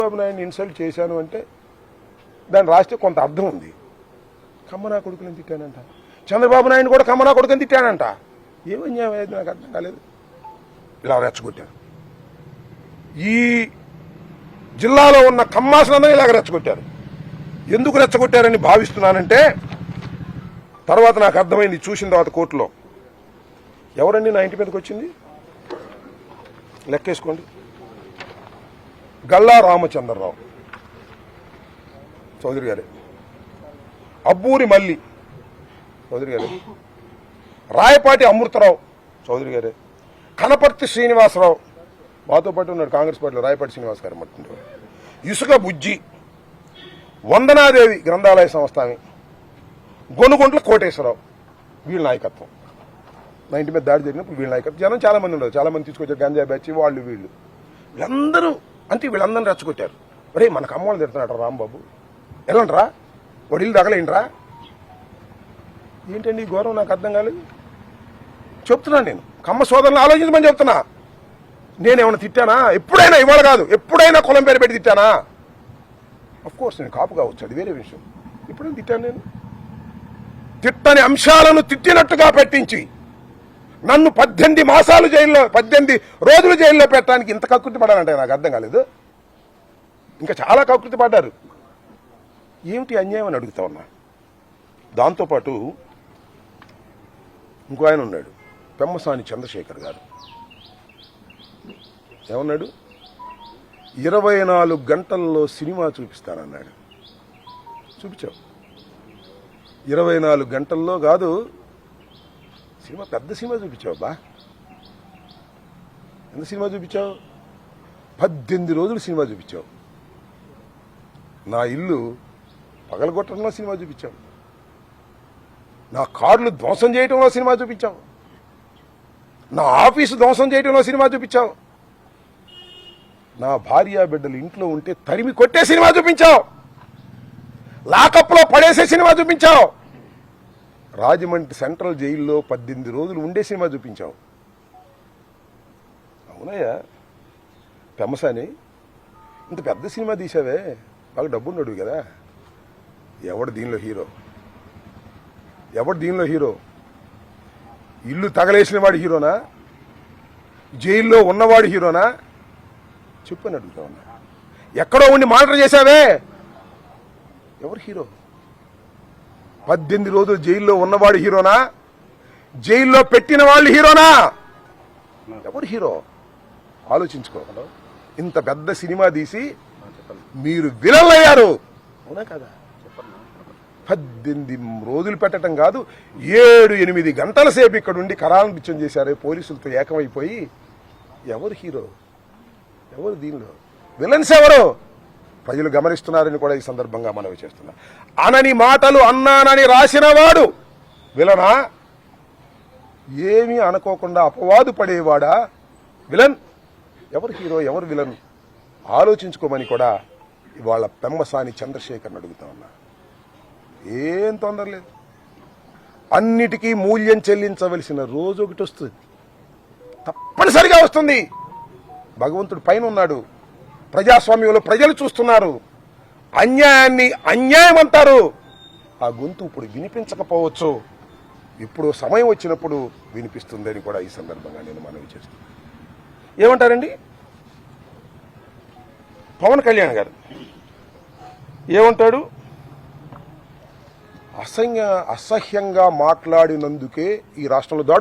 చంద్రబాబు నాయుడిని ఇన్సల్ట్ చేశాను అంటే దాన్ని రాస్తే కొంత అర్థం ఉంది. కమ్మనా కొడుకుని తిట్టానంట, చంద్రబాబు నాయుడు కూడా కమ్మనా కొడుకుని తిట్టానంట. ఏమన్యాయం అయ్యేది నాకు అర్థం కాలేదు. ఇలా రెచ్చగొట్టారు. ఈ జిల్లాలో ఉన్న కమ్మాసులందరూ ఇలాగ రెచ్చగొట్టారు. ఎందుకు రెచ్చగొట్టారని భావిస్తున్నానంటే తర్వాత నాకు అర్థమైంది. చూసిన తర్వాత కోర్టులో ఎవరండి నా ఇంటి మీదకి వచ్చింది లెక్కేసుకోండి. గల్లా రామచంద్రరావు చౌదరి గారే, అబ్బూరి మల్లి చౌదరి గారే, రాయపాటి అమృతరావు చౌదరి గారే, కనపర్తి శ్రీనివాసరావు మాతో పాటు ఉన్నాడు కాంగ్రెస్ పార్టీలో, రాయపాటి శ్రీనివాస్ గారు మట్టుండేవాడు, ఇసుక బుజ్జి, వందనాదేవి గ్రంథాలయ సంస్థాని, గొనుగుంట్ల కోటేశ్వరరావు. వీళ్ళ నాయకత్వం. నా ఇంటి మీద దాడి జరిగినప్పుడు వీళ్ళ నాయకత్వం. జనం చాలా మంది ఉండదు, చాలా మంది తీసుకొచ్చారు, గంజా బ్యాచ్ వాళ్ళు వీళ్ళు వీళ్ళందరూ. అంటే వీళ్ళందరూ రెచ్చగొట్టారు. ఒరే మనకు అమ్మవాళ్ళు తిడుతున్నాడు రాంబాబు, ఎలాంటిరా వాడు ఇల్లు తగలేంట్రా. ఏంటండి ఈ గౌరవం నాకు అర్థం కాలేదు. చెప్తున్నాను నేను, కమ్మ సోదరులను ఆలోచించమని చెప్తున్నా. నేనేమన్నా తిట్టానా? ఎప్పుడైనా, ఇవాళ కాదు, ఎప్పుడైనా కులం పేరు పెట్టి తిట్టానా? అఫ్కోర్స్ నేను కాపు కావచ్చు, అది వేరే విషయం. ఇప్పుడేం తిట్టాను నేను? తిట్టని అంశాలను తిట్టినట్టుగా పెట్టించి నన్ను 18 మాసాలు జైల్లో, 18 రోజులు జైల్లో పెట్టడానికి ఇంత కకృతి పడాలంటే నాకు అర్థం కాలేదు. ఇంకా చాలా కకృతి పడ్డారు. ఏమిటి అన్యాయం అని అడుగుతా ఉన్నా. దాంతోపాటు ఇంకో ఆయన ఉన్నాడు, పెమ్మసాని చంద్రశేఖర్ గారు. ఏమన్నాడు? 24 గంటల్లో సినిమా చూపిస్తానన్నాడు. చూపించావు. 24 గంటల్లో కాదు, సినిమా పెద్ద సినిమా చూపించావు బా. ఎంత సినిమా చూపించావు? 18 రోజులు సినిమా చూపించావు. నా ఇల్లు పగలగొట్టడంలో సినిమా చూపించావు. నా కార్లు ధ్వంసం చేయడంలో సినిమా చూపించావు. నా ఆఫీసు ధ్వంసం చేయడంలో సినిమా చూపించావు. నా భార్య బిడ్డలు ఇంట్లో ఉంటే తరిమి కొట్టే సినిమా చూపించావు. లాకప్లో పడేసే సినిమా చూపించావు. రాజమండ్రి సెంట్రల్ జైల్లో 18 రోజులు ఉండే సినిమా చూపించావు. అవునయ్యా పెమ్మసాని, ఇంత పెద్ద సినిమా తీసావే, బాగా డబ్బున్నాడు కదా. ఎవడు దీనిలో హీరో? ఎవడు దీనిలో హీరో? ఇల్లు తగలేసిన వాడు హీరోనా? జైల్లో ఉన్నవాడు హీరోనా? చెప్పని అడుగుతా ఉన్నా. ఎక్కడో ఉండి మానిటర్ చేశావే, ఎవరు హీరో? 18 రోజులు జైల్లో ఉన్నవాడు హీరోనా? జైల్లో పెట్టిన వాళ్ళు హీరోనా? ఎవరు హీరో? ఆలోచించుకో. ఇంత పెద్ద సినిమా తీసి మీరు విలన్లు అయ్యారు, అవునా కదా? 18 రోజులు పెట్టడం కాదు, 7-8 గంటల సేపు ఇక్కడ ఉండి కరాలనిపించం చేశారు పోలీసులతో ఏకమైపోయి. ఎవరు హీరో? ఎవరు దీనిలో విలన్స్? ఎవరు? ప్రజలు గమనిస్తున్నారని కూడా ఈ సందర్భంగా మనవి చేస్తున్నా. అనని మాటలు అన్నానని రాసినవాడు విలనా? ఏమీ అనుకోకుండా అపవాదు పడేవాడా విలన్? ఎవరు హీరో, ఎవరు విలన్? ఆలోచించుకోమని కూడా ఇవాళ పెమ్మసాని చంద్రశేఖర్ని అడుగుతా ఉన్నా. ఏం తొందర లేదు. అన్నిటికీ మూల్యం చెల్లించవలసిన రోజు ఒకటి వస్తుంది, తప్పనిసరిగా వస్తుంది. భగవంతుడు పైన ఉన్నాడు, ప్రజాస్వామ్యంలో ప్రజలు చూస్తున్నారు. అన్యాయాన్ని అన్యాయం అంటారు. ఆ గొంతు ఇప్పుడు వినిపించకపోవచ్చు, ఇప్పుడు సమయం వచ్చినప్పుడు వినిపిస్తుందని కూడా ఈ సందర్భంగా నేను మనవి చేస్తున్నాను. ఏమంటారండి పవన్ కళ్యాణ్ గారు? ఏమంటాడు? అసహ్యంగా మాట్లాడినందుకే ఈ రాష్ట్రంలో దాడు